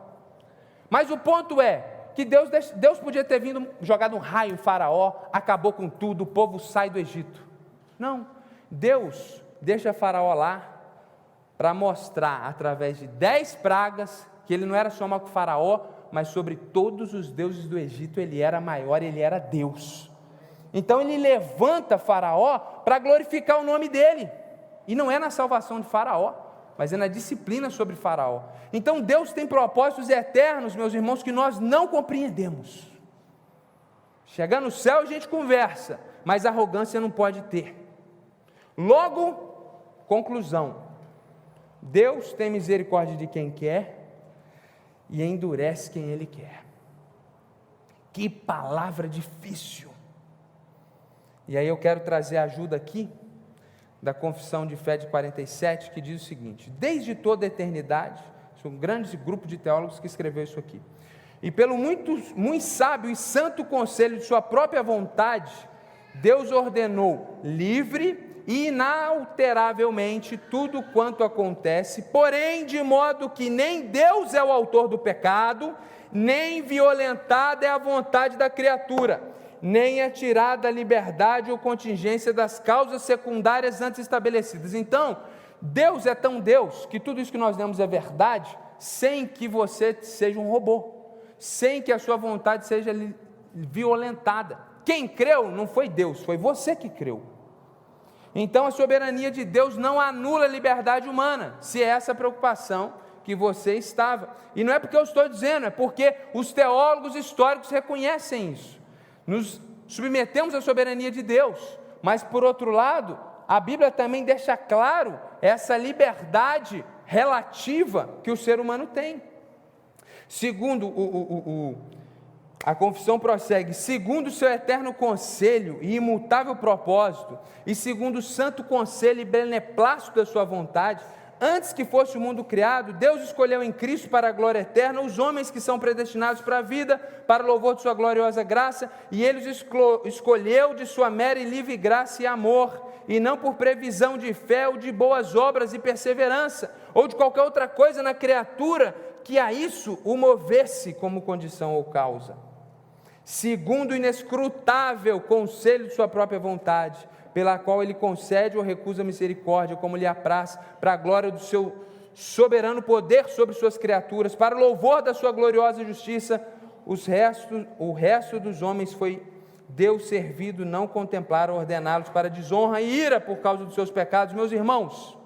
Mas o ponto é que Deus podia ter vindo, jogado um raio em Faraó, acabou com tudo, o povo sai do Egito. Não, Deus deixa Faraó lá para mostrar, através de 10 pragas, que ele não era só mal com Faraó, mas sobre todos os deuses do Egito ele era maior, ele era Deus. Então ele levanta Faraó para glorificar o nome dele, e não é na salvação de Faraó, mas é na disciplina sobre Faraó. Então Deus tem propósitos eternos, meus irmãos, que nós não compreendemos. Chegar no céu a gente conversa, mas arrogância não pode ter. Logo, conclusão: Deus tem misericórdia de quem quer e endurece quem Ele quer. Que palavra difícil! E aí eu quero trazer a ajuda aqui da Confissão de Fé de 47, que diz o seguinte: desde toda a eternidade, um grande grupo de teólogos que escreveu isso aqui, e pelo muito sábio e santo conselho de sua própria vontade, Deus ordenou livre e inalteravelmente tudo quanto acontece, porém de modo que nem Deus é o autor do pecado, nem violentada é a vontade da criatura, nem é tirada a liberdade ou contingência das causas secundárias antes estabelecidas. Então, Deus é tão Deus, que tudo isso que nós lemos é verdade, sem que você seja um robô, sem que a sua vontade seja violentada. Quem creu não foi Deus, foi você que creu. Então a soberania de Deus não anula a liberdade humana, se é essa a preocupação que você estava. E não é porque eu estou dizendo, é porque os teólogos históricos reconhecem isso. Nos submetemos à soberania de Deus, mas por outro lado, a Bíblia também deixa claro essa liberdade relativa que o ser humano tem. Segundo a confissão prossegue: segundo o seu eterno conselho e imutável propósito, e segundo o santo conselho e beneplácito da sua vontade, antes que fosse o mundo criado, Deus escolheu em Cristo para a glória eterna os homens que são predestinados para a vida, para o louvor de sua gloriosa graça, e Ele os escolheu de sua mera e livre graça e amor, e não por previsão de fé ou de boas obras e perseverança, ou de qualquer outra coisa na criatura que a isso o movesse como condição ou causa. Segundo o inescrutável conselho de sua própria vontade, pela qual Ele concede ou recusa misericórdia, como lhe apraz, para a glória do seu soberano poder sobre suas criaturas, para o louvor da sua gloriosa justiça, o resto dos homens foi Deus servido, não contemplaram ordená-los para desonra e ira por causa dos seus pecados. Meus irmãos,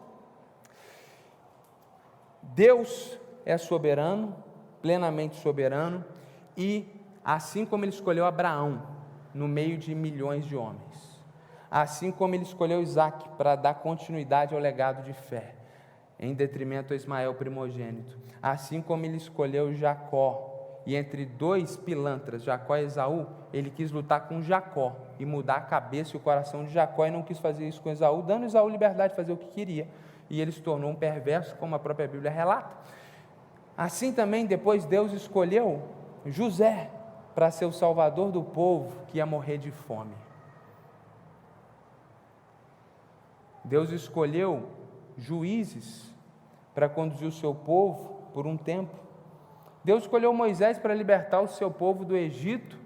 Deus é soberano, plenamente soberano, e assim como Ele escolheu Abraão no meio de milhões de homens, assim como Ele escolheu Isaac para dar continuidade ao legado de fé, em detrimento a Ismael primogênito, assim como Ele escolheu Jacó, e entre dois pilantras, Jacó e Esaú, Ele quis lutar com Jacó e mudar a cabeça e o coração de Jacó, e não quis fazer isso com Esaú, dando a Esaú liberdade de fazer o que queria, e ele se tornou um perverso, como a própria Bíblia relata. Assim também depois Deus escolheu José para ser o salvador do povo que ia morrer de fome. Deus escolheu juízes para conduzir o seu povo por um tempo. Deus escolheu Moisés para libertar o seu povo do Egito.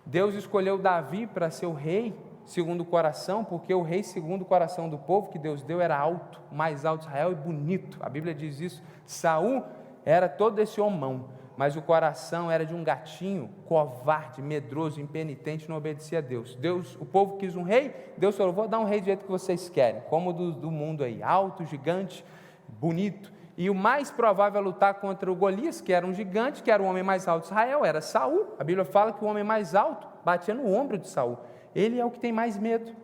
Deus escolheu Davi para ser o rei segundo o coração, porque o rei segundo o coração do povo que Deus deu era alto, mais alto de Israel e bonito. A Bíblia diz isso. Saul era todo esse homão, mas o coração era de um gatinho, covarde, medroso, impenitente, não obedecia a Deus. O povo quis um rei, Deus falou: vou dar um rei do jeito que vocês querem, como do mundo aí, alto, gigante, bonito. E o mais provável a lutar contra o Golias, que era um gigante, que era o homem mais alto de Israel, era Saul. A Bíblia fala que o homem mais alto batia no ombro de Saul. Ele é o que tem mais medo.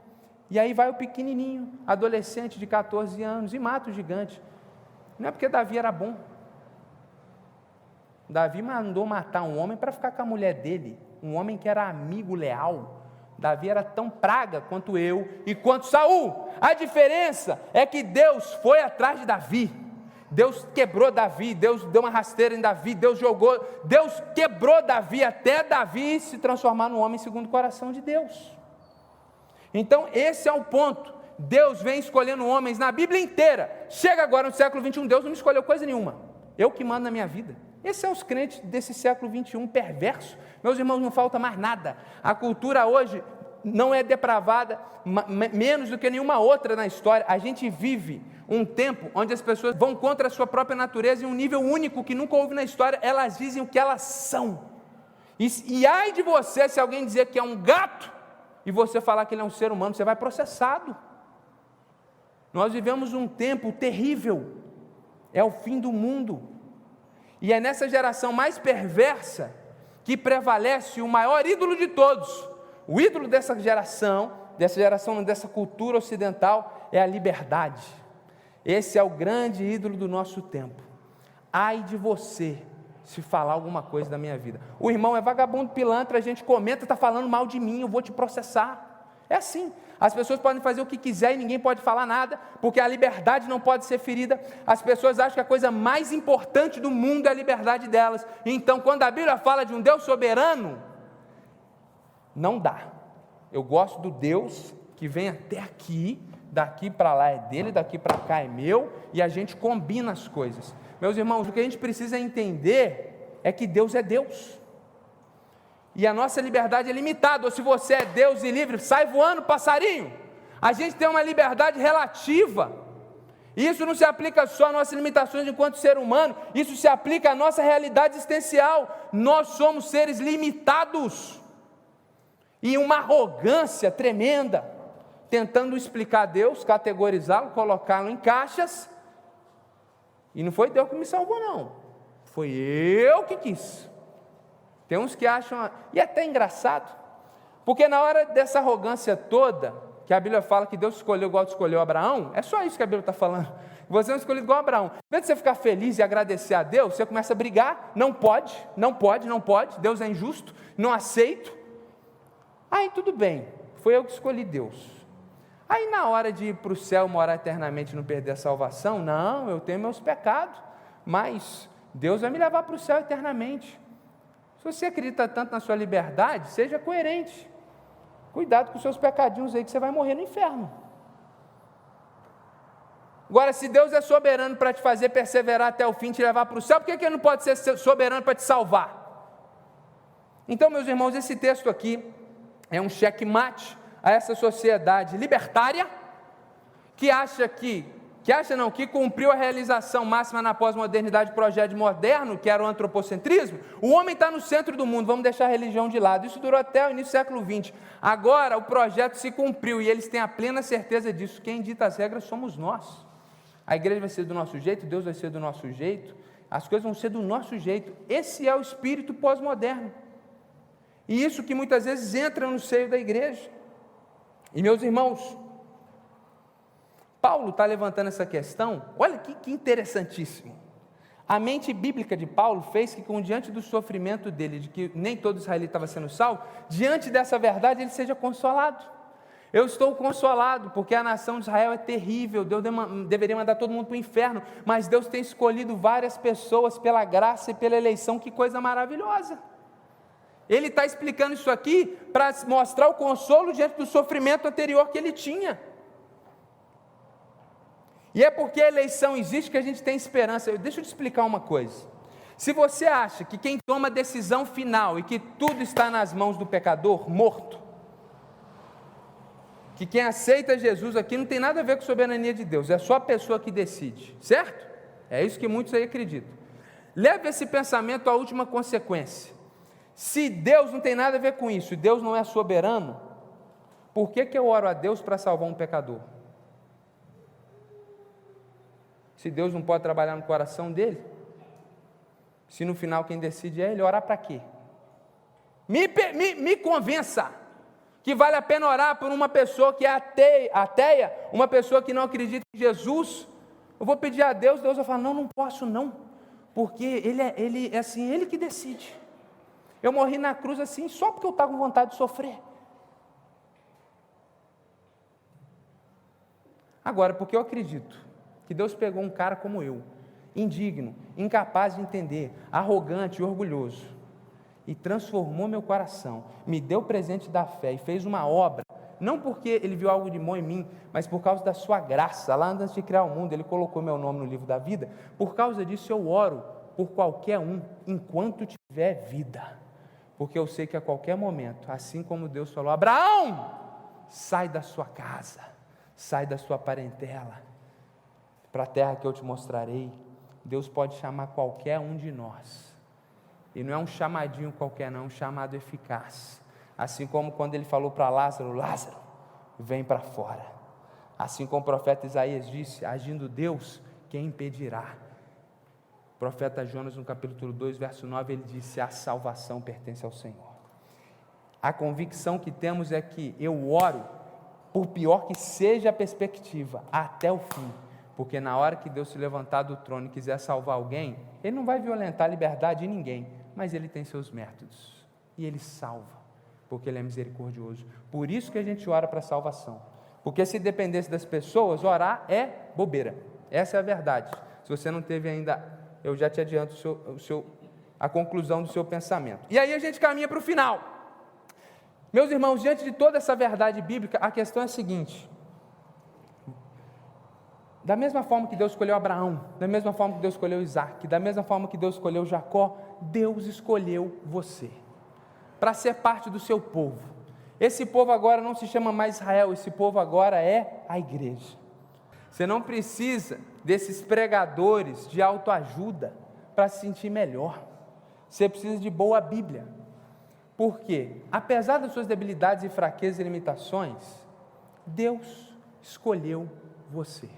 E aí vai o pequenininho, adolescente de 14 anos, e mata o gigante. Não é porque Davi era bom. Davi mandou matar um homem para ficar com a mulher dele, um homem que era amigo leal. Davi era tão praga quanto eu e quanto Saul. A diferença é que Deus foi atrás de Davi. Deus quebrou Davi, Deus deu uma rasteira em Davi, Deus quebrou Davi até Davi se transformar num homem segundo o coração de Deus. Então esse é o ponto. Deus vem escolhendo homens na Bíblia inteira. Chega agora no século 21, Deus não me escolheu coisa nenhuma. Eu que mando na minha vida. Esses são os crentes desse século 21 perverso. Meus irmãos, não falta mais nada. A cultura hoje não é depravada menos do que nenhuma outra na história. A gente vive um tempo onde as pessoas vão contra a sua própria natureza em um nível único que nunca houve na história. Elas dizem o que elas são. E ai de você se alguém dizer que é um gato e você falar que ele é um ser humano, você vai processado. Nós vivemos um tempo terrível, é o fim do mundo, e é nessa geração mais perversa que prevalece o maior ídolo de todos. O ídolo dessa dessa cultura ocidental é a liberdade. Esse é o grande ídolo do nosso tempo. Ai de você se falar alguma coisa da minha vida. O irmão é vagabundo, pilantra, a gente comenta, está falando mal de mim, eu vou te processar. É assim. As pessoas podem fazer o que quiser e ninguém pode falar nada, porque a liberdade não pode ser ferida. As pessoas acham que a coisa mais importante do mundo é a liberdade delas. Então, quando a Bíblia fala de um Deus soberano, não dá. Eu gosto do Deus que vem até aqui, daqui para lá é dele, daqui para cá é meu, e a gente combina as coisas. Meus irmãos, o que a gente precisa entender é que Deus é Deus. E a nossa liberdade é limitada. Ou se você é Deus e livre, sai voando, passarinho. A gente tem uma liberdade relativa. E isso não se aplica só às nossas limitações enquanto ser humano, isso se aplica à nossa realidade existencial. Nós somos seres limitados. E uma arrogância tremenda, tentando explicar Deus, categorizá-lo, colocá-lo em caixas. E não foi Deus que me salvou, não. Foi eu que quis. Tem uns que acham, e é até engraçado, porque na hora dessa arrogância toda, que a Bíblia fala que Deus escolheu igual escolheu Abraão, é só isso que a Bíblia está falando. Você é um escolhido igual Abraão. Em vez de você ficar feliz e agradecer a Deus, você começa a brigar, não pode, Deus é injusto, não aceito. Aí tudo bem, foi eu que escolhi Deus. Aí na hora de ir para o céu, morar eternamente e não perder a salvação, não, eu tenho meus pecados, mas Deus vai me levar para o céu eternamente. Se você acredita tanto na sua liberdade, seja coerente. Cuidado com os seus pecadinhos aí, que você vai morrer no inferno. Agora, se Deus é soberano para te fazer perseverar até o fim, te levar para o céu, por que Ele não pode ser soberano para te salvar? Então, meus irmãos, esse texto aqui é um checkmate a essa sociedade libertária, que que cumpriu a realização máxima na pós-modernidade, projeto moderno, que era o antropocentrismo. O homem está no centro do mundo, vamos deixar a religião de lado. Isso durou até o início do século XX. Agora o projeto se cumpriu e eles têm a plena certeza disso. Quem dita as regras somos nós. A igreja vai ser do nosso jeito, Deus vai ser do nosso jeito, as coisas vão ser do nosso jeito. Esse é o espírito pós-moderno. E isso que muitas vezes entra no seio da igreja. E meus irmãos, Paulo está levantando essa questão, olha que interessantíssimo. A mente bíblica de Paulo fez que, diante do sofrimento dele, de que nem todo israelita estava sendo salvo, diante dessa verdade ele seja consolado. Eu estou consolado, porque a nação de Israel é terrível, Deus deveria mandar todo mundo para o inferno, mas Deus tem escolhido várias pessoas pela graça e pela eleição, que coisa maravilhosa. Ele está explicando isso aqui para mostrar o consolo diante do sofrimento anterior que ele tinha. E é porque a eleição existe que a gente tem esperança. Deixa eu te explicar uma coisa. Se você acha que quem toma a decisão final e que tudo está nas mãos do pecador morto, que quem aceita Jesus aqui não tem nada a ver com a soberania de Deus, é só a pessoa que decide, certo? É isso que muitos aí acreditam. Leve esse pensamento à última consequência. Se Deus não tem nada a ver com isso, e Deus não é soberano, por que eu oro a Deus para salvar um pecador? Se Deus não pode trabalhar no coração dele, se no final quem decide é ele, orar para quê? Me convença que vale a pena orar por uma pessoa que é ateia, uma pessoa que não acredita em Jesus. Eu vou pedir a Deus, Deus vai falar, não posso não, porque ele é assim, ele que decide. Eu morri na cruz assim, só porque eu estava com vontade de sofrer. Agora, porque eu acredito que Deus pegou um cara como eu, indigno, incapaz de entender, arrogante e orgulhoso, e transformou meu coração, me deu o presente da fé e fez uma obra, não porque Ele viu algo de bom em mim, mas por causa da sua graça. Lá antes de criar o mundo, Ele colocou meu nome no livro da vida. Por causa disso eu oro por qualquer um, enquanto tiver vida, porque eu sei que a qualquer momento, assim como Deus falou: Abraão, sai da sua casa, sai da sua parentela, para a terra que eu te mostrarei. Deus pode chamar qualquer um de nós, e não é um chamadinho qualquer não, é um chamado eficaz, assim como quando ele falou para Lázaro: Lázaro, vem para fora. Assim como o profeta Isaías disse: agindo Deus, quem impedirá? O profeta Jonas, no capítulo 2, verso 9, ele disse: a salvação pertence ao Senhor. A convicção que temos é que eu oro, por pior que seja a perspectiva, até o fim, porque na hora que Deus se levantar do trono e quiser salvar alguém, Ele não vai violentar a liberdade de ninguém, mas Ele tem seus métodos, e Ele salva, porque Ele é misericordioso. Por isso que a gente ora para a salvação, porque se dependesse das pessoas, orar é bobeira, essa é a verdade. Se você não teve ainda, eu já te adianto a conclusão do seu pensamento. E aí a gente caminha para o final. Meus irmãos, diante de toda essa verdade bíblica, a questão é a seguinte: da mesma forma que Deus escolheu Abraão, da mesma forma que Deus escolheu Isaac, da mesma forma que Deus escolheu Jacó, Deus escolheu você, para ser parte do seu povo. Esse povo agora não se chama mais Israel, esse povo agora é a igreja. Você não precisa desses pregadores de autoajuda para se sentir melhor, você precisa de boa Bíblia. Por quê? Apesar das suas debilidades e fraquezas e limitações, Deus escolheu você.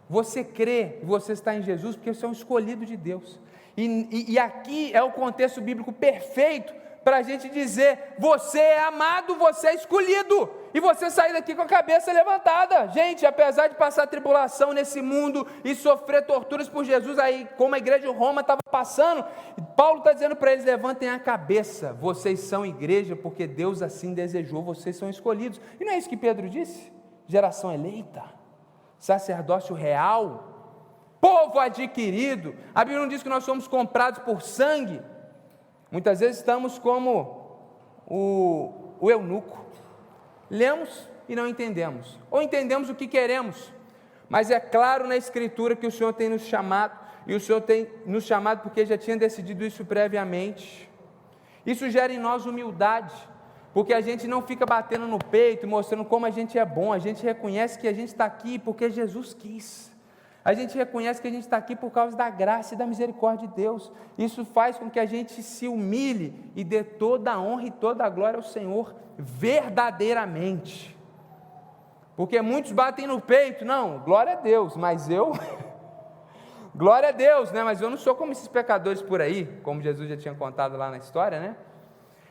Você crê que você está em Jesus porque você é um escolhido de Deus. E aqui é o contexto bíblico perfeito para a gente dizer: você é amado, você é escolhido, e você sair daqui com a cabeça levantada. Gente, apesar de passar tribulação nesse mundo e sofrer torturas por Jesus, aí como a igreja de Roma estava passando, Paulo está dizendo para eles: levantem a cabeça, vocês são igreja porque Deus assim desejou, vocês são escolhidos. E não é isso que Pedro disse? Geração eleita, sacerdócio real, povo adquirido. A Bíblia não diz que nós somos comprados por sangue. Muitas vezes estamos como o eunuco, lemos e não entendemos, ou entendemos o que queremos, mas é claro na Escritura que o Senhor tem nos chamado, e o Senhor tem nos chamado porque já tinha decidido isso previamente. Isso gera em nós humildade, porque a gente não fica batendo no peito, mostrando como a gente é bom, a gente reconhece que a gente está aqui porque Jesus quis. A gente reconhece que a gente está aqui por causa da graça e da misericórdia de Deus. Isso faz com que a gente se humilhe e dê toda a honra e toda a glória ao Senhor, verdadeiramente. Porque muitos batem no peito: não, glória a Deus, mas eu... glória a Deus, né? Mas eu não sou como esses pecadores por aí, como Jesus já tinha contado lá na história, né?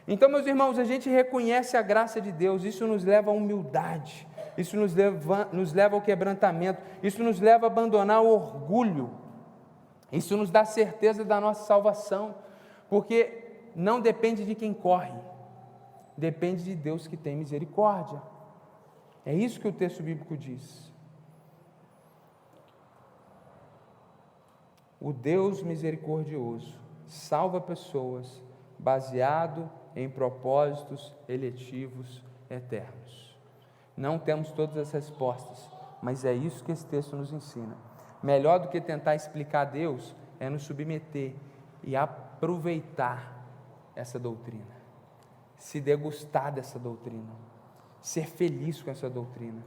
Então, meus irmãos, a gente reconhece a graça de Deus, isso nos leva à humildade, isso nos leva ao quebrantamento, isso nos leva a abandonar o orgulho, isso nos dá certeza da nossa salvação, porque não depende de quem corre, depende de Deus que tem misericórdia. É isso que o texto bíblico diz. O Deus misericordioso salva pessoas baseado em propósitos eletivos eternos. Não temos todas as respostas, mas é isso que esse texto nos ensina. Melhor do que tentar explicar Deus é nos submeter e aproveitar essa doutrina, se degustar dessa doutrina, ser feliz com essa doutrina,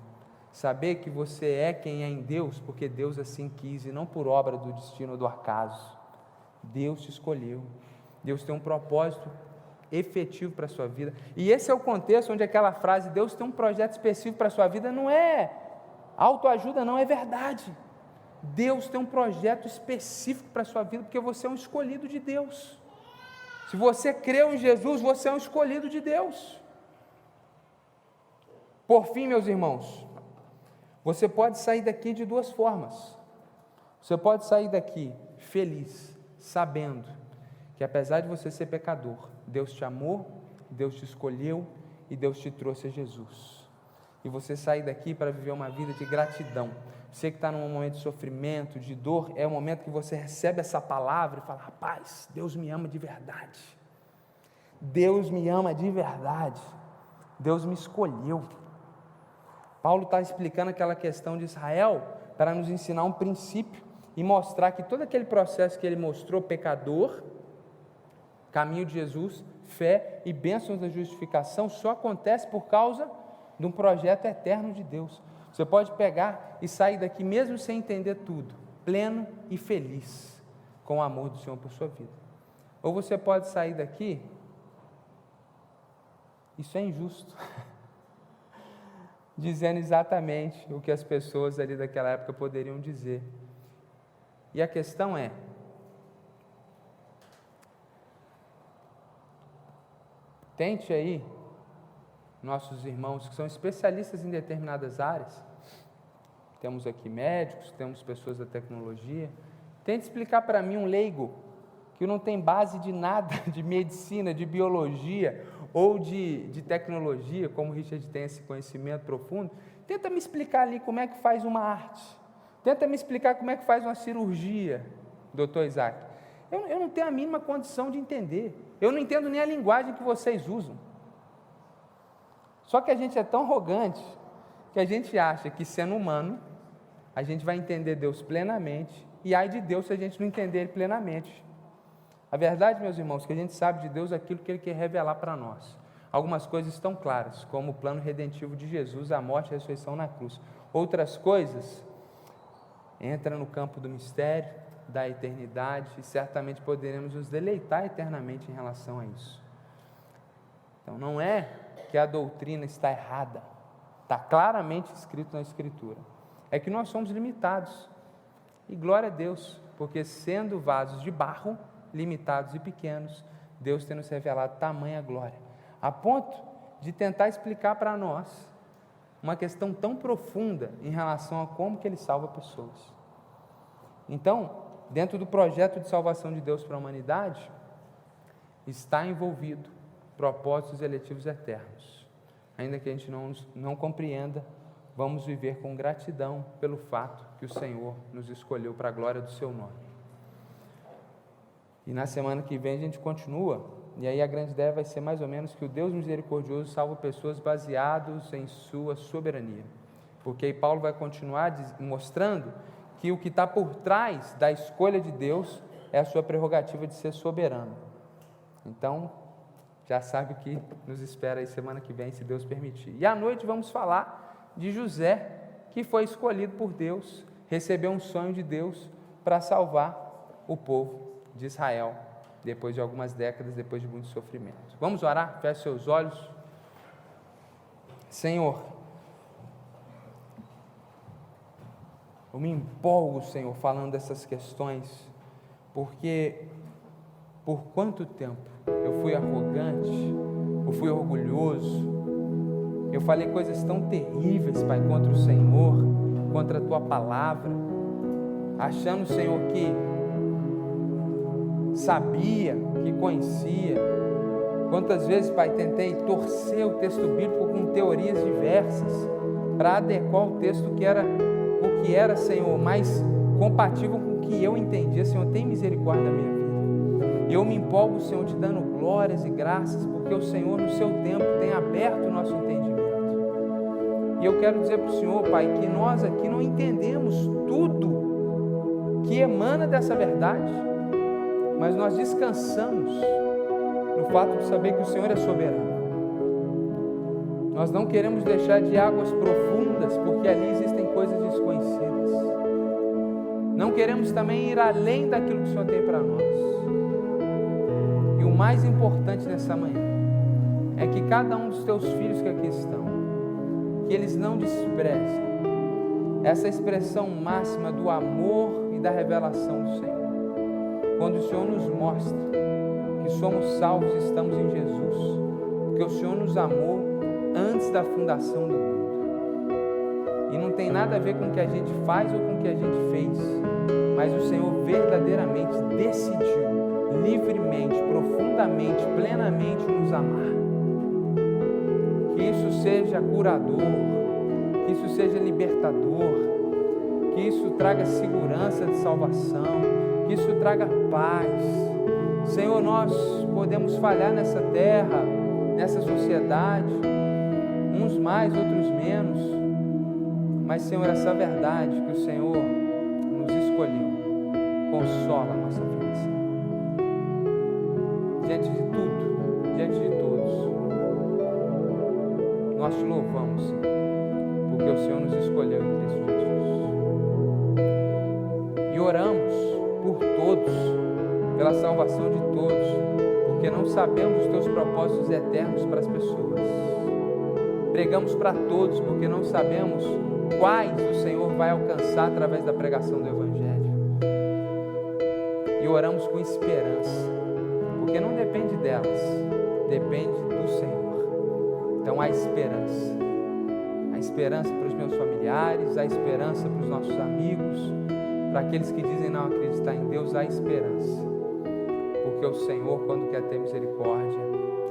saber que você é quem é em Deus porque Deus assim quis e não por obra do destino ou do acaso. Deus te escolheu, Deus tem um propósito efetivo para a sua vida, e esse é o contexto onde aquela frase, Deus tem um projeto específico para a sua vida, não é autoajuda não, é verdade. Deus tem um projeto específico para a sua vida, porque você é um escolhido de Deus. Se você creu em Jesus, você é um escolhido de Deus. Por fim, meus irmãos, você pode sair daqui de duas formas. Você pode sair daqui feliz, sabendo que apesar de você ser pecador, Deus te amou, Deus te escolheu e Deus te trouxe a Jesus. E você sair daqui para viver uma vida de gratidão. Você que está num momento de sofrimento, de dor, é o momento que você recebe essa palavra e fala: rapaz, Deus me ama de verdade. Deus me ama de verdade. Deus me escolheu. Paulo está explicando aquela questão de Israel para nos ensinar um princípio e mostrar que todo aquele processo que ele mostrou, pecador, caminho de Jesus, fé e bênçãos da justificação só acontece por causa de um projeto eterno de Deus. Você pode pegar e sair daqui mesmo sem entender tudo, pleno e feliz com o amor do Senhor por sua vida. Ou você pode sair daqui, isso é injusto, dizendo exatamente o que as pessoas ali daquela época poderiam dizer. E a questão é, tente aí, nossos irmãos que são especialistas em determinadas áreas, temos aqui médicos, temos pessoas da tecnologia, tente explicar para mim, um leigo, que não tem base de nada, de medicina, de biologia ou de tecnologia, como o Richard tem esse conhecimento profundo, tenta me explicar ali como é que faz uma arte, tenta me explicar como é que faz uma cirurgia, doutor Isaac. Eu não tenho a mínima condição de entender, eu não entendo nem a linguagem que vocês usam. Só que a gente é tão arrogante, que a gente acha que sendo humano, a gente vai entender Deus plenamente, e ai de Deus se a gente não entender Ele plenamente. A verdade, meus irmãos, que a gente sabe de Deus aquilo que Ele quer revelar para nós. Algumas coisas estão claras, como o plano redentivo de Jesus, a morte e a ressurreição na cruz. Outras coisas entram no campo do mistério, da eternidade, e certamente poderemos nos deleitar eternamente em relação a isso. Então, não é que a doutrina está errada, está claramente escrito na Escritura, é que nós somos limitados, e glória a Deus, porque sendo vasos de barro, limitados e pequenos, Deus tem nos revelado tamanha glória, a ponto de tentar explicar para nós uma questão tão profunda em relação a como que Ele salva pessoas. Então, dentro do projeto de salvação de Deus para a humanidade, está envolvido propósitos eletivos eternos. Ainda que a gente não compreenda, vamos viver com gratidão pelo fato que o Senhor nos escolheu para a glória do seu nome. E na semana que vem a gente continua, e aí a grande ideia vai ser mais ou menos que o Deus misericordioso salva pessoas baseados em sua soberania. Porque aí Paulo vai continuar mostrando que o que está por trás da escolha de Deus é a sua prerrogativa de ser soberano. Então, já sabe o que nos espera aí semana que vem, se Deus permitir. E à noite vamos falar de José, que foi escolhido por Deus, recebeu um sonho de Deus para salvar o povo de Israel, depois de algumas décadas, depois de muito sofrimento. Vamos orar? Feche seus olhos. Senhor, eu me empolgo, Senhor, falando dessas questões, porque por quanto tempo eu fui arrogante, eu fui orgulhoso, eu falei coisas tão terríveis, Pai, contra o Senhor, contra a Tua palavra, achando, Senhor, que sabia, que conhecia. Quantas vezes, Pai, tentei torcer o texto bíblico com teorias diversas, para adequar o texto o que era, Senhor, mais compatível com o que eu entendia. Senhor, tem misericórdia da minha vida. E eu me empolgo, Senhor, te dando glórias e graças, porque o Senhor, no seu tempo, tem aberto o nosso entendimento. E eu quero dizer para o Senhor, Pai, que nós aqui não entendemos tudo que emana dessa verdade, mas nós descansamos no fato de saber que o Senhor é soberano. Nós não queremos deixar de águas profundas, porque ali existem coisas desconhecidas. Não queremos também ir além daquilo que o Senhor tem para nós. E o mais importante nessa manhã é que cada um dos teus filhos que aqui estão, que eles não desprezem essa expressão máxima do amor e da revelação do Senhor. Quando o Senhor nos mostra que somos salvos e estamos em Jesus, porque o Senhor nos amou antes da fundação do mundo. E não tem nada a ver com o que a gente faz ou com o que a gente fez, mas o Senhor verdadeiramente decidiu, livremente, profundamente, plenamente nos amar. Que isso seja curador, que isso seja libertador, que isso traga segurança de salvação, que isso traga paz. Senhor, nós podemos falhar nessa terra, nessa sociedade, uns mais, outros menos, mas, Senhor, essa verdade que o Senhor nos escolheu, consola a nossa vida, Senhor. Diante de tudo, diante de todos, nós te louvamos, Senhor, porque o Senhor nos escolheu em Cristo Jesus. E oramos por todos, pela salvação de todos, porque não sabemos os teus propósitos eternos para as pessoas. Pregamos para todos, porque não sabemos quais o Senhor vai alcançar através da pregação do Evangelho. E oramos com esperança, porque não depende delas, depende do Senhor. Então há esperança. Há esperança para os meus familiares, há esperança para os nossos amigos, para aqueles que dizem não acreditar em Deus, há esperança. Porque o Senhor, quando quer ter misericórdia,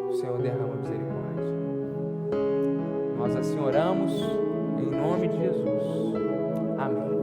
o Senhor derrama misericórdia. Nós assim oramos em nome de Jesus. Amém.